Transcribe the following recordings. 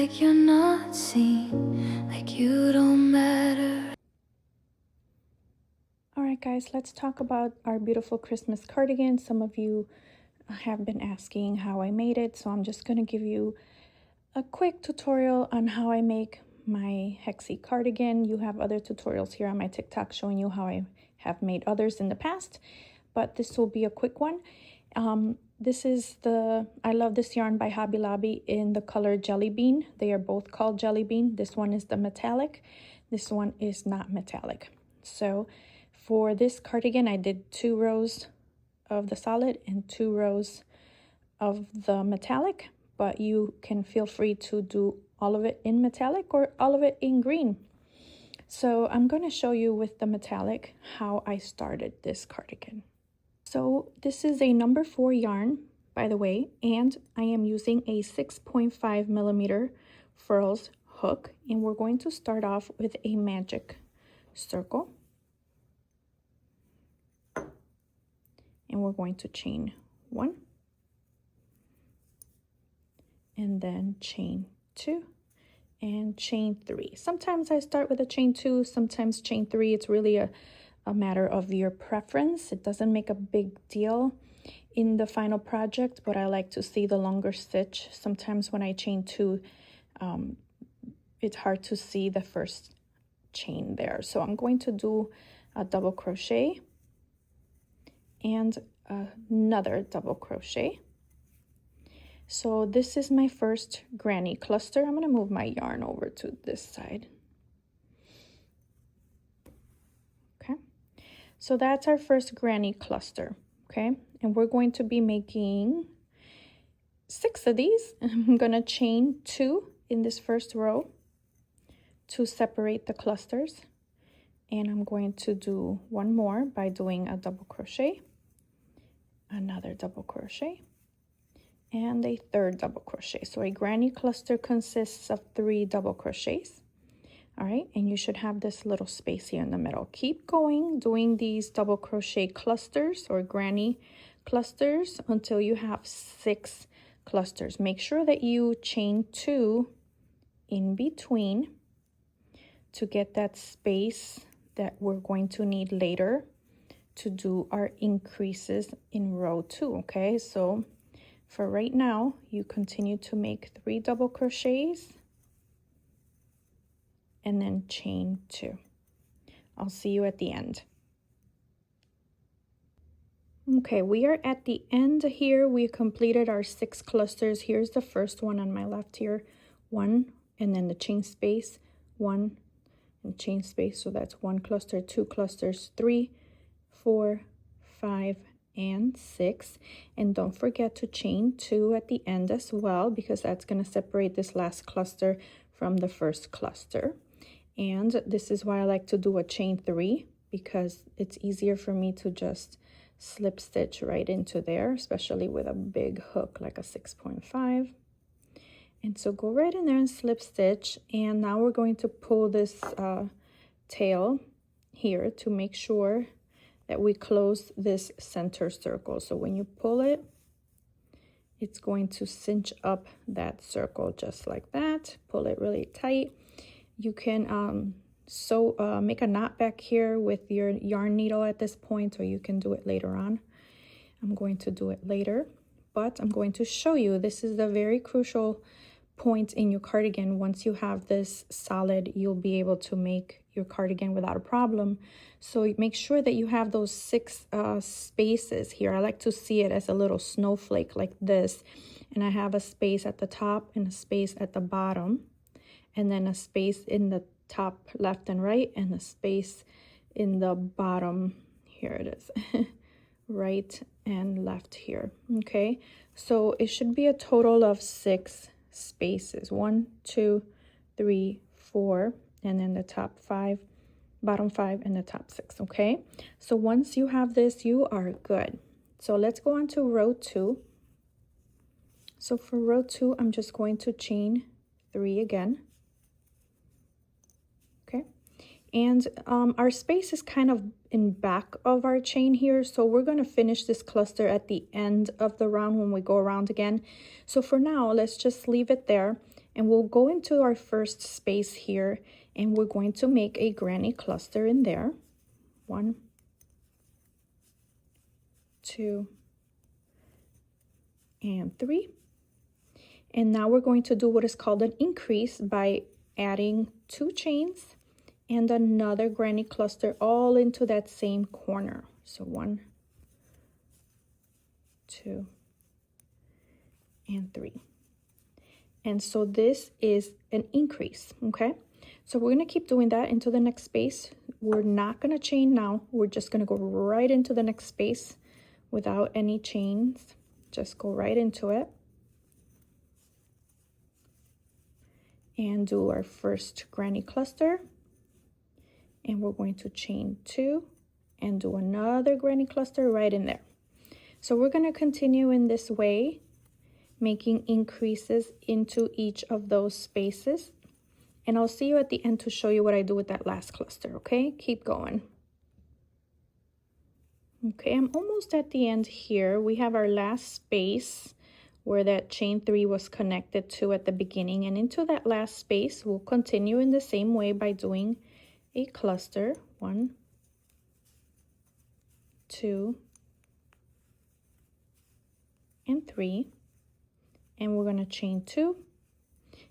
like you're not seen, like you don't matter. All right, guys, let's talk about our beautiful Christmas cardigan. Some of you have been asking how I made it, so I'm just going to give you a quick tutorial on how I make my Hexi cardigan. You have other tutorials here on my TikTok showing you how I have made others in the past, but this will be a quick one. This is I love this yarn by Hobby Lobby in the color Jelly Bean. They are both called Jelly Bean. This one is the metallic. This one is not metallic. So for this cardigan, I did 2 rows of the solid and 2 rows of the metallic, but you can feel free to do all of it in metallic or all of it in green. So I'm going to show you with the metallic how I started this cardigan. So this is a number 4 yarn, by the way, and I am using a 6.5 millimeter furls hook, and we're going to start off with a magic circle. And we're going to chain 1 and then chain 2 and chain 3. Sometimes I start with a chain 2, sometimes chain 3. It's really a matter of your preference. It doesn't make a big deal in the final project, but I like to see the longer stitch. Sometimes when I chain 2, it's hard to see the first chain there. So I'm going to do a double crochet and another double crochet. So this is my first granny cluster. I'm going to move my yarn over to this side. Okay, so that's our first granny cluster. Okay, and we're going to be making 6 of these. I'm going to chain 2 in this first row to separate the clusters, and I'm going to do 1 more by doing a double crochet, another double crochet, and a 3rd double crochet. So a granny cluster consists of 3 double crochets. All right, and you should have this little space here in the middle. Keep going doing these double crochet clusters or granny clusters until you have 6 clusters. Make sure that you chain 2 in between to get that space that we're going to need later to do our increases in row 2. Okay, so for right now, you continue to make 3 double crochets and then chain 2. I'll see you at the end. Okay, we are at the end here. We completed our 6 clusters. Here's the first one on my left here. 1 and then the chain space, 1 and chain space. So that's 1 cluster, 2 clusters, 3, 4, 5, and 6. And don't forget to chain 2 at the end as well, because that's going to separate this last cluster from the first cluster. And this is why I like to do a chain 3, because it's easier for me to just slip stitch right into there, especially with a big hook like a 6.5. And so go right in there and slip stitch. And now we're going to pull this tail here to make sure that we close this center circle. So when you pull it, it's going to cinch up that circle just like that. Pull it really tight. You can make a knot back here with your yarn needle at this point, or you can do it later on. I'm going to do it later, but I'm going to show you. This is the very crucial point in your cardigan. Once you have this solid, you'll be able to make your cardigan without a problem. So make sure that you have those 6 spaces here. I like to see it as a little snowflake like this, and I have a space at the top and a space at the bottom, and then a space in the top left and right, and a space in the bottom. Here it is. Right and left here. Okay, so it should be a total of 6 spaces. 1, 2, 3, 4, and then the top 5, bottom 5, and the top 6. Okay, so once you have this, you are good. So let's go on to row 2. So for row 2, I'm just going to chain 3 again. Okay, and our space is kind of in back of our chain here, so we're going to finish this cluster at the end of the round when we go around again. So for now, let's just leave it there, And we'll go into our first space here, and we're going to make a granny cluster in there. 1, 2, and 3. And now we're going to do what is called an increase by adding 2 chains and another granny cluster all into that same corner. So 1, 2, and 3. And so this is an increase, okay? So we're going to keep doing that into the next space. We're not going to chain now. We're just going to go right into the next space without any chains. Just go right into it. And do our first granny cluster. And we're going to chain 2 and do another granny cluster right in there. So we're going to continue in this way, making increases into each of those spaces. And I'll see you at the end to show you what I do with that last cluster, okay? Keep going. Okay, I'm almost at the end here. We have our last space where that chain 3 was connected to at the beginning. And into that last space, we'll continue in the same way by doing a cluster. 1, 2, and 3. And we're going to chain 2.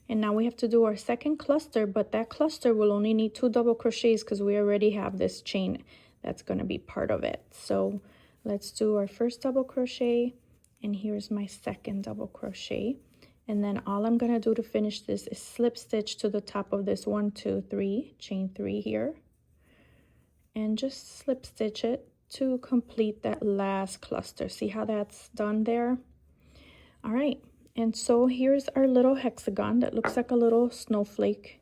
And now we have to do our second cluster, but that cluster will only need 2 double crochets because we already have this chain that's going to be part of it. So let's do our first double crochet, and here's my second double crochet. And then all I'm going to do to finish this is slip stitch to the top of this 1, 2, 3, chain 3 here, and just slip stitch it to complete that last cluster. See how that's done there? All right. And so here's our little hexagon that looks like a little snowflake.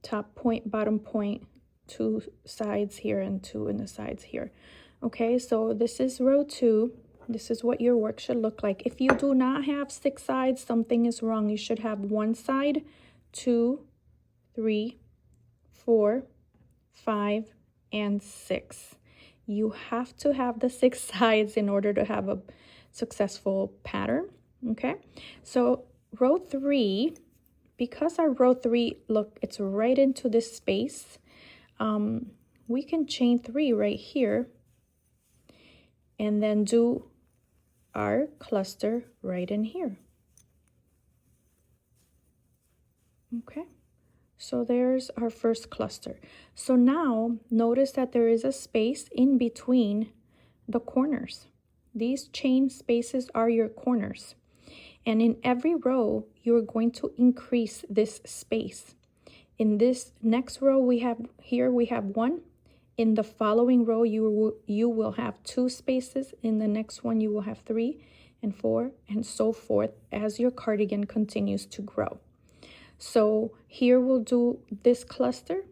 Top point, bottom point, 2 sides here and 2 in the sides here. Okay, so this is row 2. This is what your work should look like. If you do not have 6 sides, something is wrong. You should have 1 side, 2, 3, 4, 5, and 6. You have to have the 6 sides in order to have a successful pattern. Okay, so row 3, because our row 3, look, it's right into this space, we can chain 3 right here and then do our cluster right in here. Okay, so there's our first cluster. So now notice that there is a space in between the corners. These chain spaces are your corners. And in every row, you're going to increase this space. In this next row we have 1. In the following row, you will have 2 spaces. In the next one, you will have 3 and 4 and so forth as your cardigan continues to grow. So here we'll do this cluster.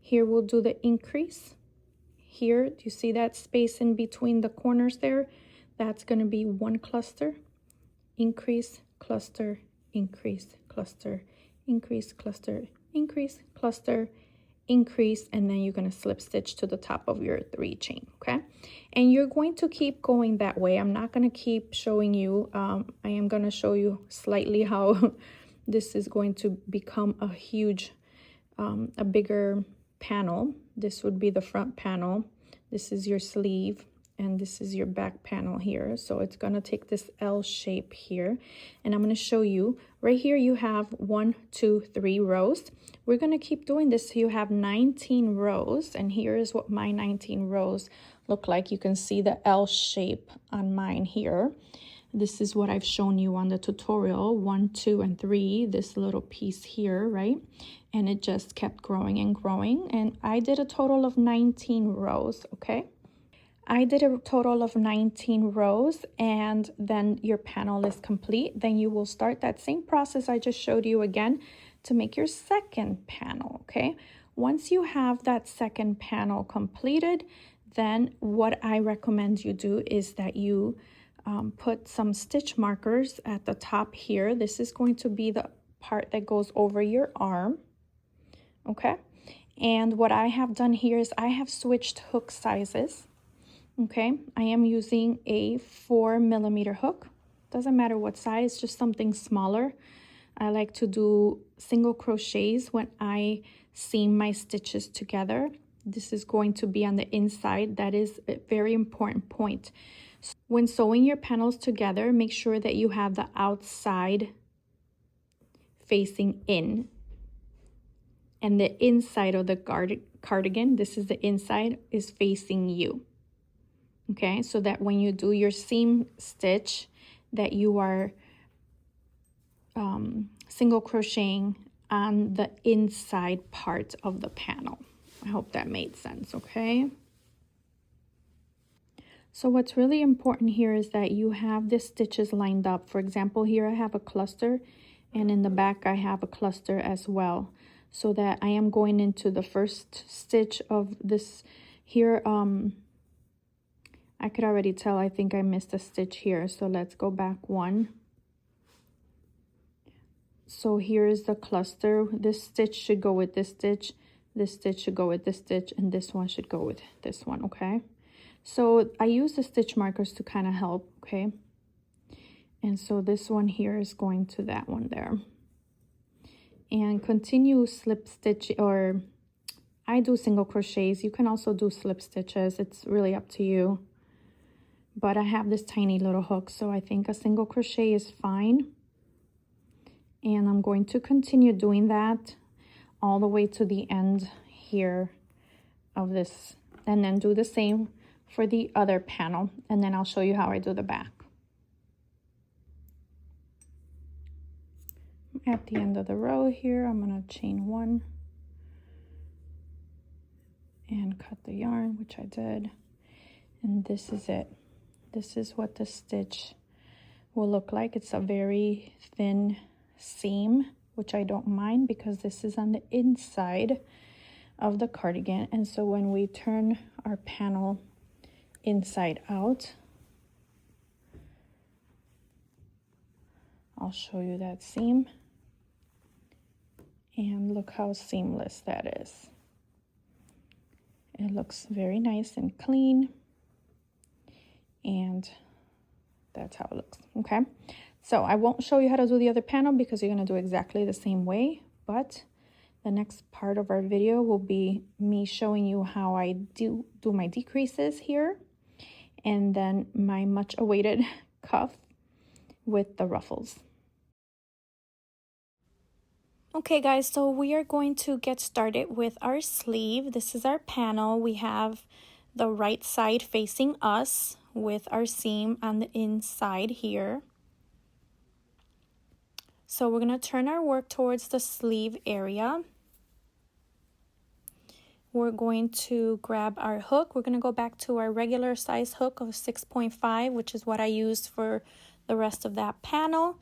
Here we'll do the increase. Here, do you see that space in between the corners there? That's going to be 1 cluster. Increase, cluster, increase, cluster, increase, cluster, increase, cluster, increase, and then you're going to slip stitch to the top of your 3 chain, okay? And you're going to keep going that way. I'm not going to keep showing you. I am going to show you slightly how this is going to become a huge, a bigger panel. This would be the front panel. This is your sleeve. And this is your back panel here. So it's going to take this L shape here. And I'm going to show you. Right here you have 1, 2, 3 rows. We're going to keep doing this so you have 19 rows. And here is what my 19 rows look like. You can see the L shape on mine here. This is what I've shown you on the tutorial. 1, 2, and 3. This little piece here, right? And it just kept growing and growing. And I did a total of 19 rows, okay? I did a total of 19 rows, and then your panel is complete. Then you will start that same process I just showed you again to make your second panel, okay? Once you have that second panel completed, then what I recommend you do is that you put some stitch markers at the top here. This is going to be the part that goes over your arm, okay? And what I have done here is I have switched hook sizes. Okay, I am using a 4mm hook. Doesn't matter what size, just something smaller. I like to do single crochets when I seam my stitches together. This is going to be on the inside. That is a very important point. When sewing your panels together, make sure that you have the outside facing in, and the inside of the cardigan, this is the inside, is facing you. Okay, so that when you do your seam stitch, that you are single crocheting on the inside part of the panel. I hope that made sense, okay? So what's really important here is that you have the stitches lined up. For example, here I have a cluster, and in the back I have a cluster as well. So that I am going into the first stitch of this here. I could already tell, I think I missed a stitch here. So let's go back one. So here is the cluster. This stitch should go with this stitch should go with this stitch, and this one should go with this one, okay? So I use the stitch markers to kind of help, okay? And so this one here is going to that one there. And continue slip stitch, or I do single crochets. You can also do slip stitches. It's really up to you. But I have this tiny little hook, so I think a single crochet is fine. And I'm going to continue doing that all the way to the end here of this, and then do the same for the other panel, and then I'll show you how I do the back. At the end of the row here, I'm going to chain one and cut the yarn, which I did, and this is it. This is what the stitch will look like. It's a very thin seam, which I don't mind because this is on the inside of the cardigan. And so when we turn our panel inside out, I'll show you that seam, and look how seamless that is. It looks very nice and clean, and that's how it looks, okay? So I won't show you how to do the other panel because you're going to do exactly the same way, but the next part of our video will be me showing you how I do my decreases here, and then my much awaited cuff with the ruffles. Okay guys, so we are going to get started with our sleeve. This is our panel. We have the right side facing us with our seam on the inside here. So we're going to turn our work towards the sleeve area. We're going to grab our hook. We're going to go back to our regular size hook of 6.5, which is what I used for the rest of that panel.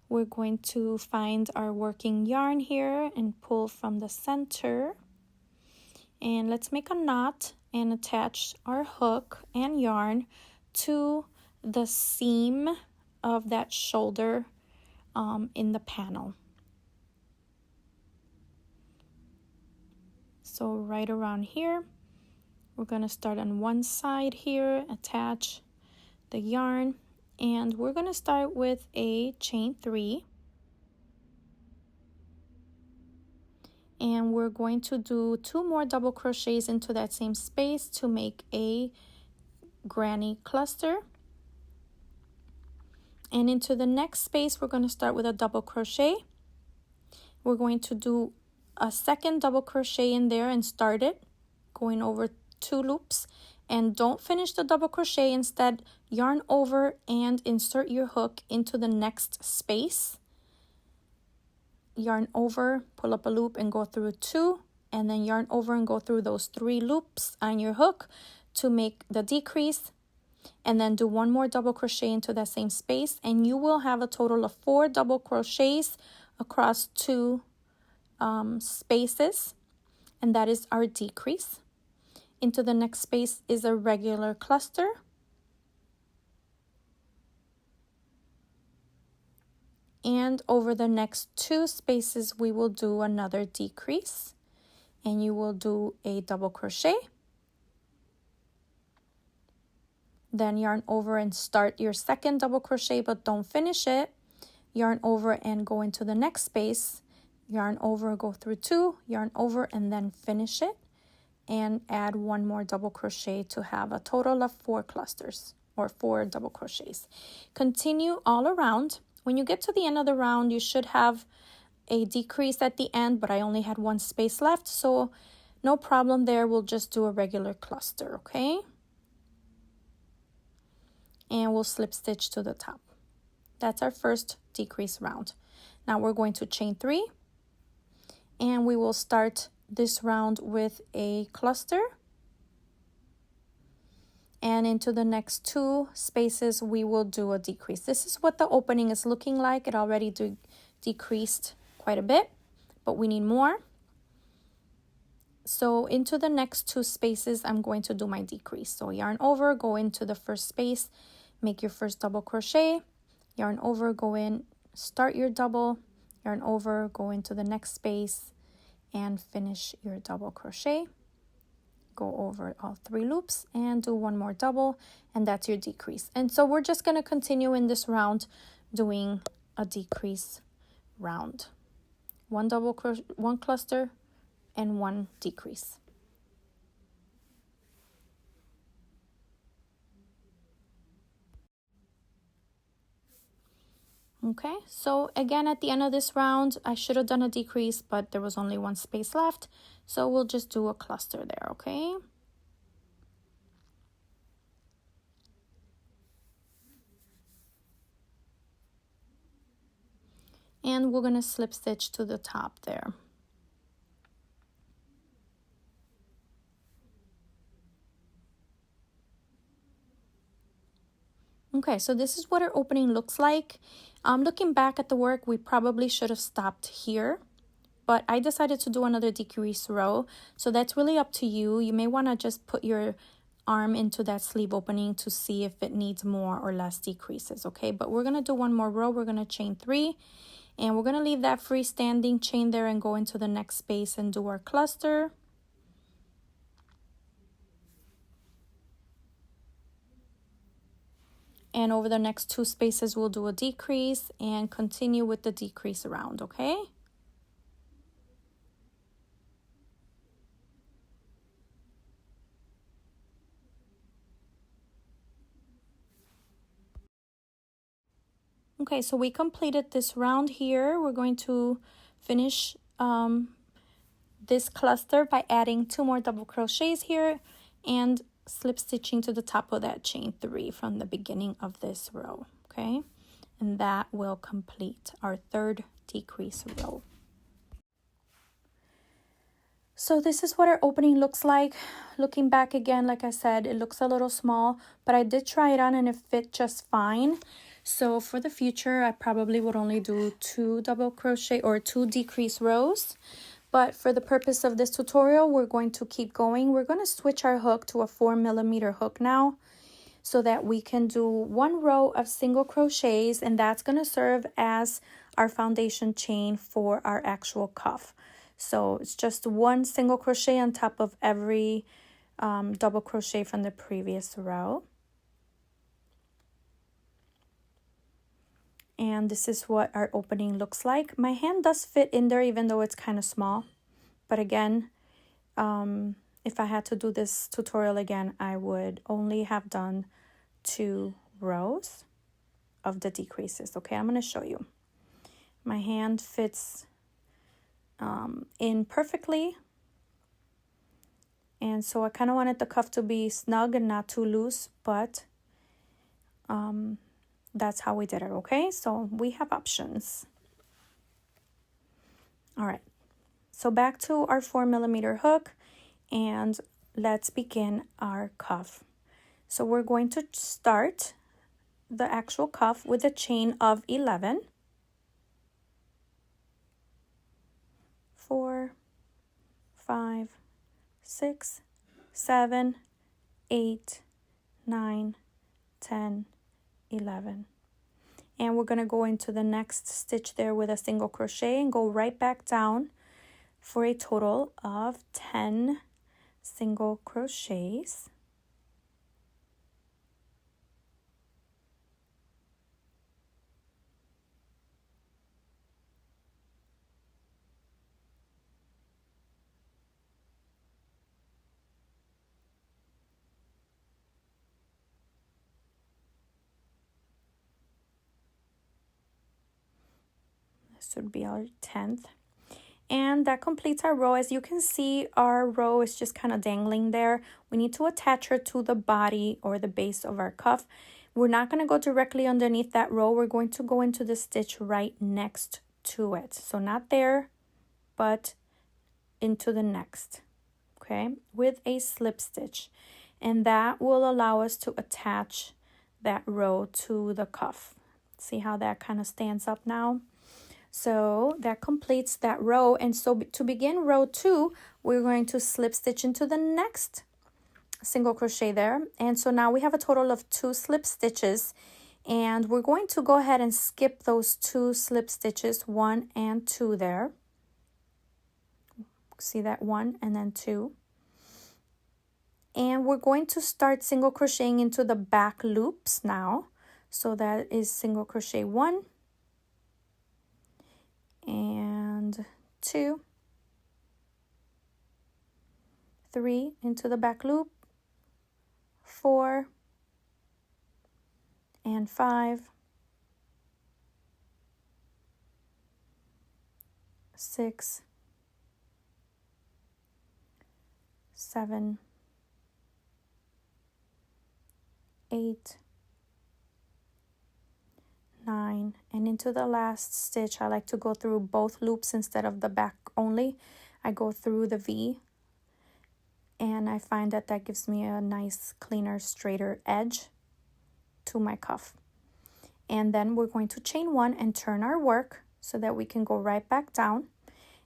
We're going to find our working yarn here and pull from the center. And let's make a knot and attach our hook and yarn to the seam of that shoulder in the panel. So right around here, we're going to start on one side here, attach the yarn, and we're going to start with a chain 3. And we're going to do 2 more double crochets into that same space to make a granny cluster. And into the next space, we're going to start with a double crochet. We're going to do a second double crochet in there and start it, going over 2 loops. And don't finish the double crochet, instead yarn over and insert your hook into the next space. Yarn over, pull up a loop and go through 2, and then yarn over and go through those 3 loops on your hook to make the decrease, and then do 1 more double crochet into that same space, and you will have a total of 4 double crochets across 2 spaces, and that is our decrease. Into the next space is a regular cluster. And over the next 2 spaces, we will do another decrease, and you will do a double crochet. Then yarn over and start your second double crochet, but don't finish it. yarn over and go into the next space, yarn over, go through 2, yarn over, and then finish it, and add 1 more double crochet to have a total of 4 clusters or 4 double crochets. Continue all around. When you get to the end of the round, you should have a decrease at the end, but I only had 1 space left, so no problem there. We'll just do a regular cluster, okay? And we'll slip stitch to the top. That's our first decrease round. Now we're going to chain 3, and we will start this round with a cluster, and into the next 2 spaces we will do a decrease. This is what the opening is looking like. It already decreased quite a bit, but we need more. So into the next 2 spaces I'm going to do my decrease. So yarn over, go into the first space, make your first double crochet, yarn over, go in, start your double, yarn over, go into the next space, and finish your double crochet. Go over all 3 loops and do 1 more double, and that's your decrease. And so we're just going to continue in this round doing a decrease round. 1 double crochet, 1 cluster, and 1 decrease. Okay, so again at the end of this round I should have done a decrease, but there was only 1 space left, so we'll just do a cluster there, okay? And we're gonna slip stitch to the top there. Okay, so this is what our opening looks like. Looking back at the work, we probably should have stopped here, but I decided to do another decrease row, so that's really up to you. You may want to just put your arm into that sleeve opening to see if it needs more or less decreases, okay? But we're going to do 1 more row. We're going to chain 3, and we're going to leave that freestanding chain there and go into the next space and do our cluster. And over the next 2 spaces, we'll do a decrease and continue with the decrease around, okay? Okay, so we completed this round here. We're going to finish this cluster by adding 2 more double crochets here and slip stitching to the top of that chain 3 from the beginning of this row, okay? And that will complete our 3rd decrease row. So this is what our opening looks like. Looking back again, like I said, it looks a little small, but I did try it on and it fit just fine. So for the future, I probably would only do 2 double crochet or 2 decrease rows. But for the purpose of this tutorial, we're going to keep going. We're going to switch our hook to a 4mm hook now so that we can do 1 row of single crochets, and that's going to serve as our foundation chain for our actual cuff. So it's just 1 single crochet on top of every double crochet from the previous row. And this is what our opening looks like. My hand does fit in there even though it's kind of small. But again, if I had to do this tutorial again, I would only have done 2 rows of the decreases. Okay, I'm going to show you. My hand fits in perfectly. And so I kind of wanted the cuff to be snug and not too loose, but that's how we did it, okay? So we have options. All right, so back to our 4mm hook, and let's begin our cuff. So we're going to start the actual cuff with a chain of 11. 4, 5, 6, 7, 8, 9, 10, 11. And we're going to go into the next stitch there with a single crochet and go right back down for a total of 10 single crochets. This would be our 10th. And that completes our row. As you can see, our row is just kind of dangling there. We need to attach her to the body or the base of our cuff. We're not going to go directly underneath that row. We're going to go into the stitch right next to it. So not there, but into the next, okay, with a slip stitch. And that will allow us to attach that row to the cuff. See how that kind of stands up now? So that completes that row. And so to begin row 2, we're going to slip stitch into the next single crochet there. And so now we have a total of 2 slip stitches, and we're going to go ahead and skip those 2 slip stitches, 1 and 2 there. See that 1 and then 2. And we're going to start single crocheting into the back loops now. So that is single crochet 1 and 2, 3 into the back loop, 4 and 5, 6, 7, 8, 9, and into the last stitch. I like to go through both loops instead of the back only. I go through the V, and I find that that gives me a nice, cleaner, straighter edge to my cuff. And then we're going to chain 1 and turn our work so that we can go right back down.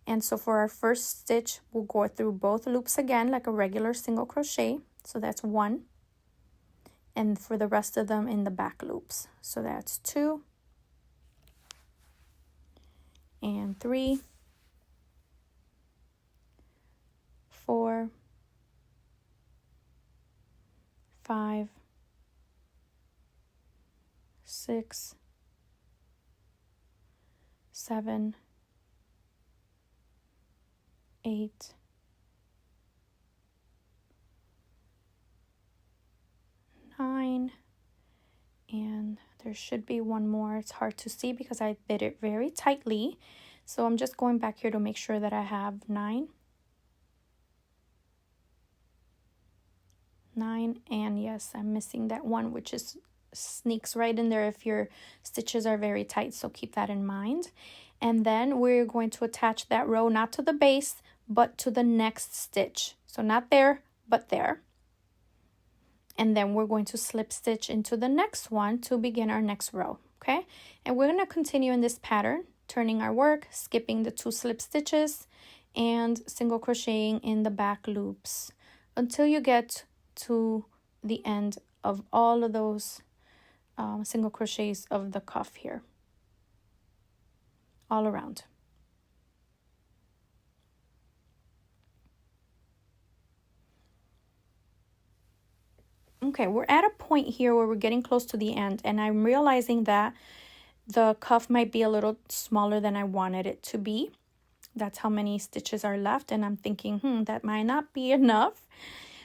And so for our first stitch, we'll go through both loops again like a regular single crochet. So that's 1. And for the rest of them in the back loops. So that's 2 and 3, 4, 5, 6, 7, 8, 9, and there should be one more. It's hard to see because I bit it very tightly. So I'm just going back here to make sure that I have 9. 9, and yes, I'm missing that one, which is sneaks right in there if your stitches are very tight, so keep that in mind. And then we're going to attach that row not to the base but to the next stitch, so not there but there. And then we're going to slip stitch into the next one to begin our next row, okay? And we're going to continue in this pattern, turning our work, skipping the 2 slip stitches, and single crocheting in the back loops until you get to the end of all of those single crochets of the cuff here, all around. Okay, we're at a point here where we're getting close to the end, and I'm realizing that the cuff might be a little smaller than I wanted it to be. That's how many stitches are left, and I'm thinking, that might not be enough.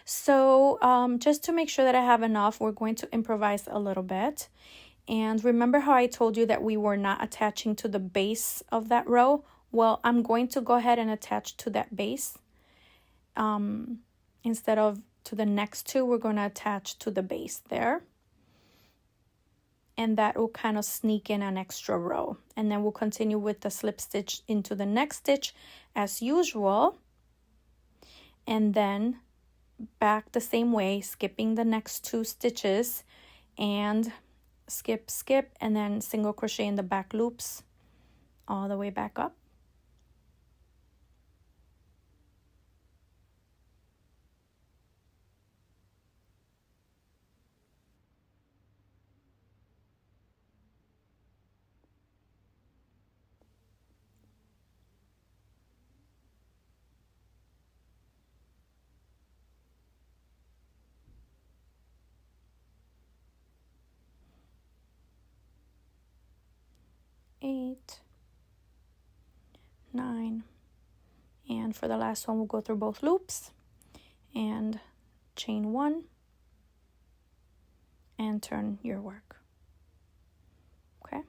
So just to make sure that I have enough, we're going to improvise a little bit. And remember how I told you that we were not attaching to the base of that row? Well, I'm going to go ahead and attach to that base. Instead of to the next 2, we're going to attach to the base there. And that will kind of sneak in an extra row. And then we'll continue with the slip stitch into the next stitch as usual. And then back the same way, skipping the next 2 stitches and skip, and then single crochet in the back loops all the way back up. Eight, 9, and for the last one we'll go through both loops and chain 1 and turn your work. Okay,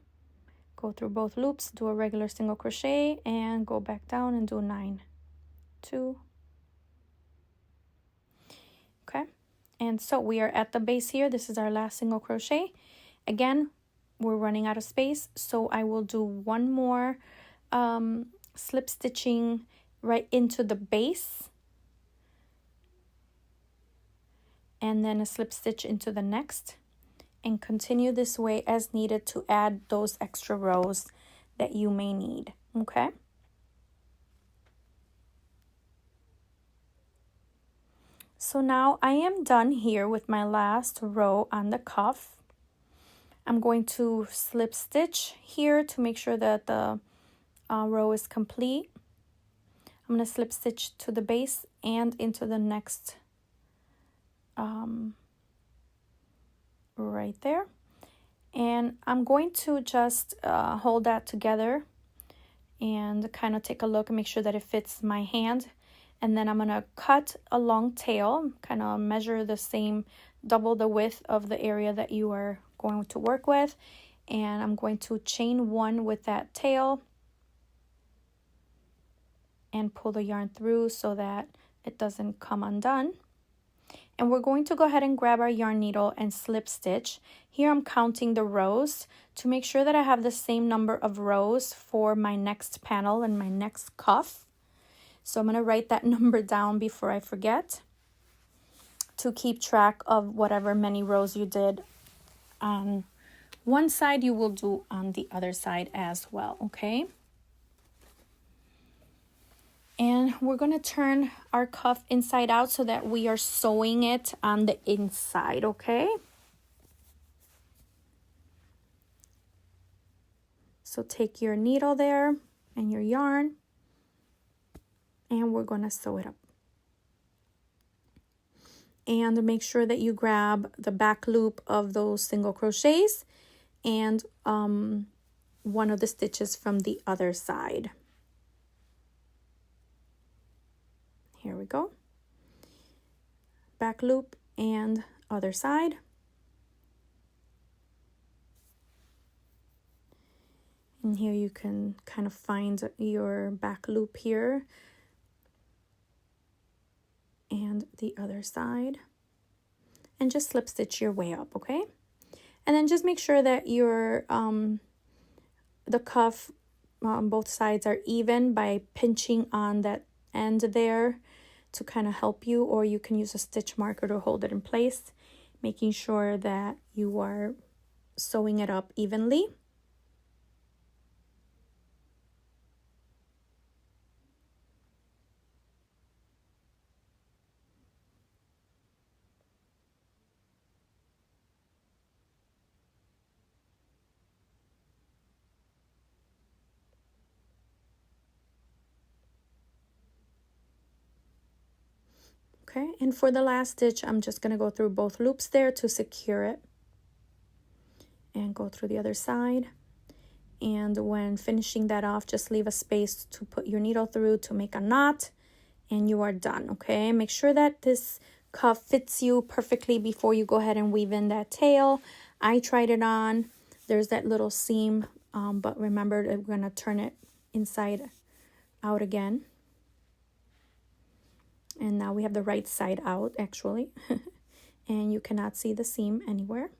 Go through both loops, do a regular single crochet, and go back down and do 9, 2. Okay, and so we are at the base here. This is our last single crochet. Again, we're running out of space, so I will do one more slip stitching right into the base, and then a slip stitch into the next, and continue this way as needed to add those extra rows that you may need. Okay, so now I am done here with my last row on the cuff. I'm going to slip stitch here to make sure that the row is complete. I'm going to slip stitch to the base and into the next right there, and I'm going to just hold that together and kind of take a look and make sure that it fits my hand, and then I'm going to cut a long tail, kind of measure the same, double the width of the area that you are going to work with, and I'm going to chain 1 with that tail and pull the yarn through so that it doesn't come undone. And we're going to go ahead and grab our yarn needle and slip stitch. Here I'm counting the rows to make sure that I have the same number of rows for my next panel and my next cuff. So I'm going to write that number down before I forget, to keep track of whatever many rows you did on one side, you will do on the other side as well, okay? And we're going to turn our cuff inside out so that we are sewing it on the inside, okay? So take your needle there and your yarn, and we're going to sew it up. And make sure that you grab the back loop of those single crochets and one of the stitches from the other side. Here we go. Back loop and other side. And here you can kind of find your back loop here. And the other side, and just slip stitch your way up, okay? And then just make sure that your the cuff on both sides are even by pinching on that end there to kind of help you, or you can use a stitch marker to hold it in place, making sure that you are sewing it up evenly. Okay, and for the last stitch, I'm just going to go through both loops there to secure it. And go through the other side. And when finishing that off, just leave a space to put your needle through to make a knot. And you are done, okay? Make sure that this cuff fits you perfectly before you go ahead and weave in that tail. I tried it on. There's that little seam, but remember, we're going to turn it inside out again. And now we have the right side out, actually. And you cannot see the seam anywhere.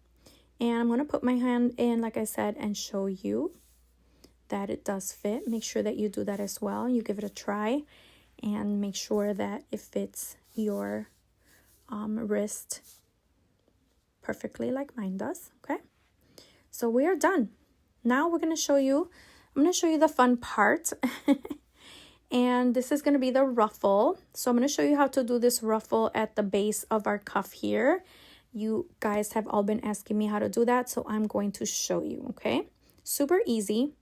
And I'm going to put my hand in, like I said, and show you that it does fit. Make sure that you do that as well. You give it a try and make sure that it fits your wrist perfectly like mine does, okay? So we are done. Now we're going to show you, I'm going to show you the fun part. And this is going to be the ruffle. So I'm going to show you how to do this ruffle at the base of our cuff here. You guys have all been asking me how to do that, so I'm going to show you, okay? Super easy.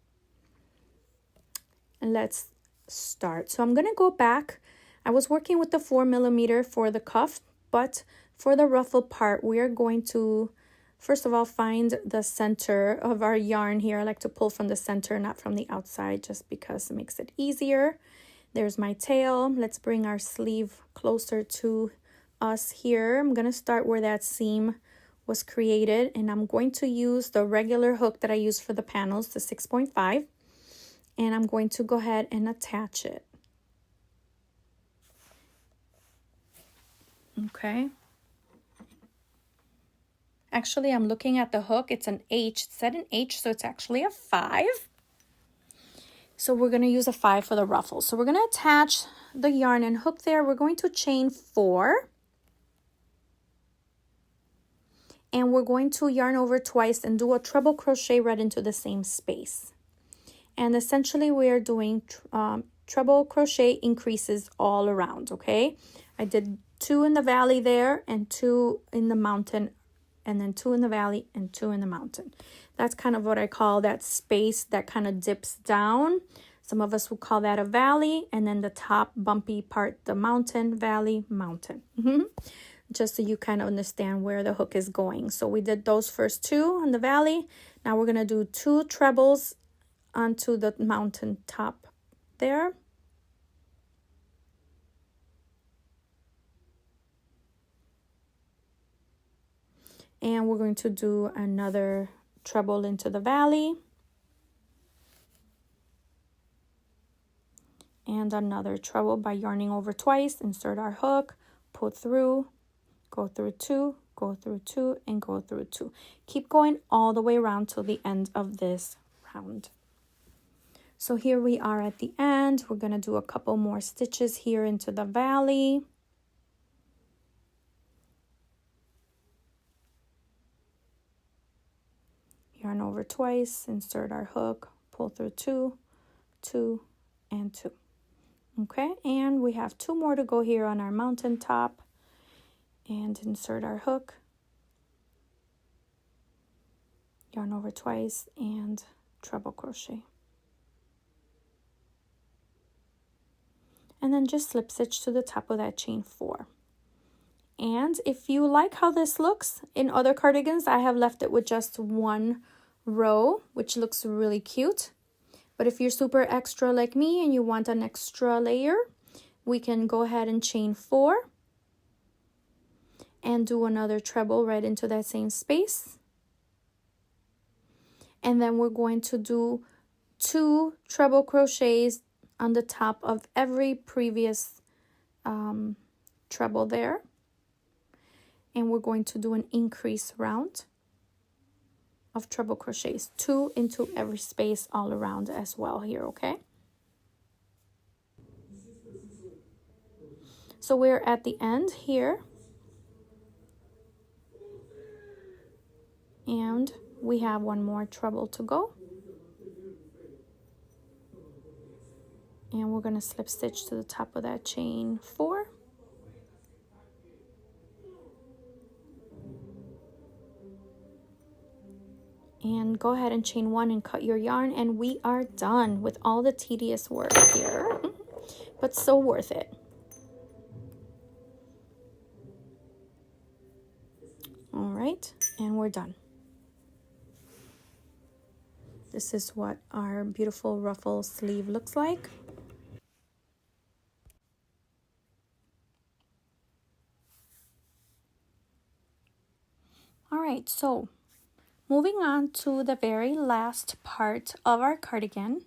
And let's start. So I'm going to go back. I was working with the 4mm for the cuff, but for the ruffle part, we are going to, first of all, find the center of our yarn here. I like to pull from the center, not from the outside, just because it makes it easier. There's my tail. Let's bring our sleeve closer to us here. I'm going to start where that seam was created, and I'm going to use the regular hook that I use for the panels, the 6.5, and I'm going to go ahead and attach it. Okay. Actually, I'm looking at the hook. It's an H. It said an H, so it's actually a 5. So we're going to use a 5 for the ruffle. So we're going to attach the yarn and hook there. We're going to chain 4. And we're going to yarn over twice and do a treble crochet right into the same space. And essentially we are doing treble crochet increases all around, okay? I did 2 in the valley there and 2 in the mountain, and then 2 in the valley and 2 in the mountain. That's kind of what I call that space that kind of dips down. Some of us would call that a valley, and then the top bumpy part, the mountain, valley, mountain. Just so you kind of understand where the hook is going. So we did those first 2 on the valley. Now we're going to do 2 trebles onto the mountain top there. And we're going to do another treble into the valley. And another treble by yarning over twice. Insert our hook, pull through, go through 2, go through 2, and go through 2. Keep going all the way around till the end of this round. So here we are at the end. We're going to do a couple more stitches here into the valley. Yarn over twice, insert our hook, pull through 2, 2, and 2. Okay, and we have 2 more to go here on our mountain top. And insert our hook, yarn over twice, and treble crochet. And then just slip stitch to the top of that chain 4. And if you like how this looks, in other cardigans I have left it with just 1 row, which looks really cute. But if you're super extra like me and you want an extra layer, we can go ahead and chain 4 and do another treble right into that same space. And then we're going to do 2 treble crochets on the top of every previous treble there. And we're going to do an increase round of treble crochets, 2 into every space all around as well here, okay? So we're at the end here. And we have 1 more treble to go. And we're going to slip stitch to the top of that chain 4. And go ahead and chain 1 and cut your yarn, and we are done with all the tedious work here, but so worth it. All right, and we're done. This is what our beautiful ruffle sleeve looks like. All right, so moving on to the very last part of our cardigan.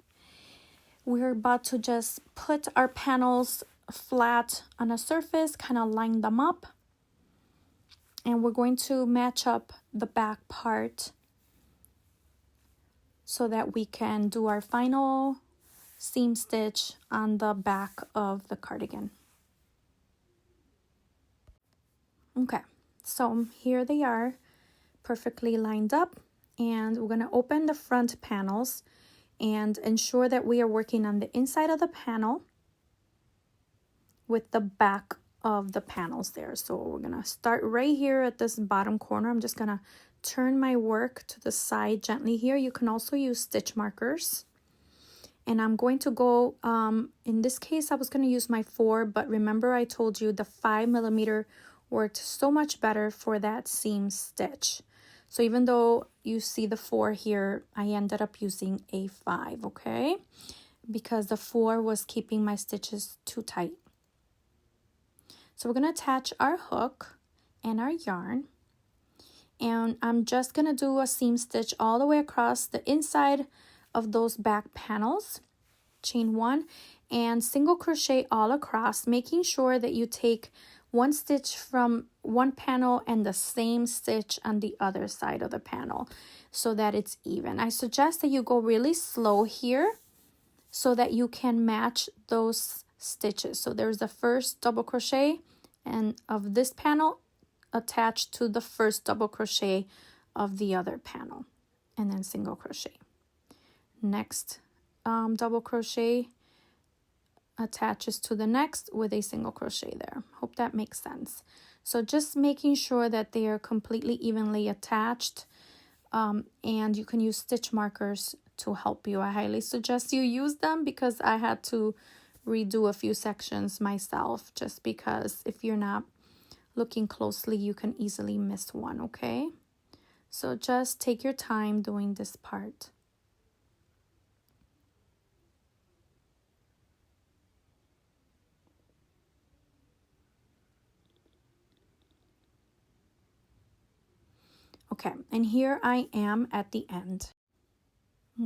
We're about to just put our panels flat on a surface, kind of line them up. And we're going to match up the back part so that we can do our final seam stitch on the back of the cardigan. Okay, so here they are, perfectly lined up, and we're going to open the front panels and ensure that we are working on the inside of the panel with the back of the panels there. So we're going to start right here at this bottom corner. I'm just going to turn my work to the side gently here. You can also use stitch markers. And I'm going to go, in this case, I was going to use my 4, but remember I told you the 5mm worked so much better for that seam stitch. So even though you see the 4 here, I ended up using a 5, okay? Because the 4 was keeping my stitches too tight. So we're going to attach our hook and our yarn. And I'm just gonna do a seam stitch all the way across the inside of those back panels. Chain 1 and single crochet all across, making sure that you take one stitch from one panel and the same stitch on the other side of the panel so that it's even. I suggest that you go really slow here so that you can match those stitches. So there's the first double crochet and of this panel attached to the first double crochet of the other panel, and then single crochet. Next double crochet attaches to the next with a single crochet there. Hope that makes sense. So just making sure that they are completely evenly attached, and you can use stitch markers to help you. I highly suggest you use them because I had to redo a few sections myself, just because if you're not looking closely, you can easily miss one, okay? So just take your time doing this part. Okay, and here I am at the end.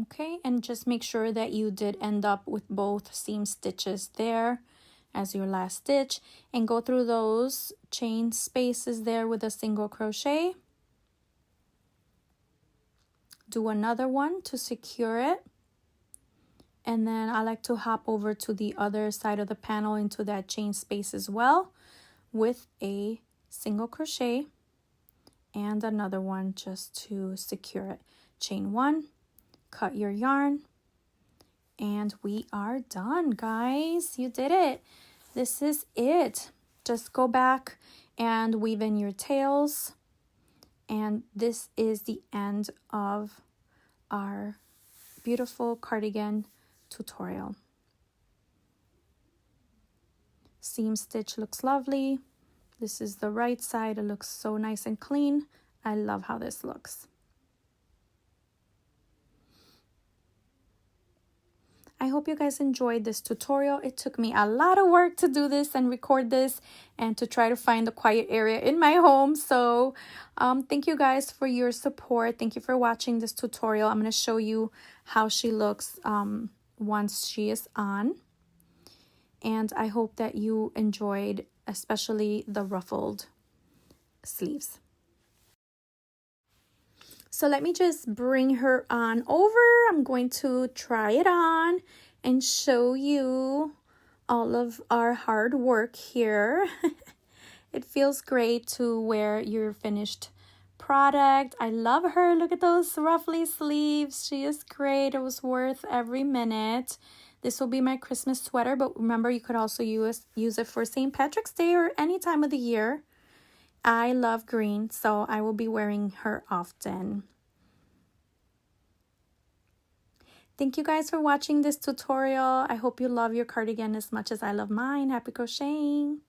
Okay, and just make sure that you did end up with both seam stitches there as your last stitch, and go through those chain spaces there with a single crochet. Do another one to secure it, and then I like to hop over to the other side of the panel into that chain space as well with a single crochet and another one just to secure it. Chain 1, cut your yarn, and we are done, guys. You did it. This is it. Just go back and weave in your tails, and this is the end of our beautiful cardigan tutorial. Seam stitch looks lovely. This is the right side. It looks so nice and clean. I love how this looks. I hope you guys enjoyed this tutorial. It took me a lot of work to do this and record this and to try to find a quiet area in my home. So thank you guys for your support. Thank you for watching this tutorial. I'm going to show you how she looks once she is on. And I hope that you enjoyed, especially the ruffled sleeves. So let me just bring her on over. I'm going to try it on and show you all of our hard work here. It feels great to wear your finished product. I love her. Look at those ruffly sleeves. She is great. It was worth every minute. This will be my Christmas sweater, but remember, you could also use it for St. Patrick's Day or any time of the year. I love green, so I will be wearing her often. Thank you guys for watching this tutorial. I hope you love your cardigan as much as I love mine. Happy crocheting!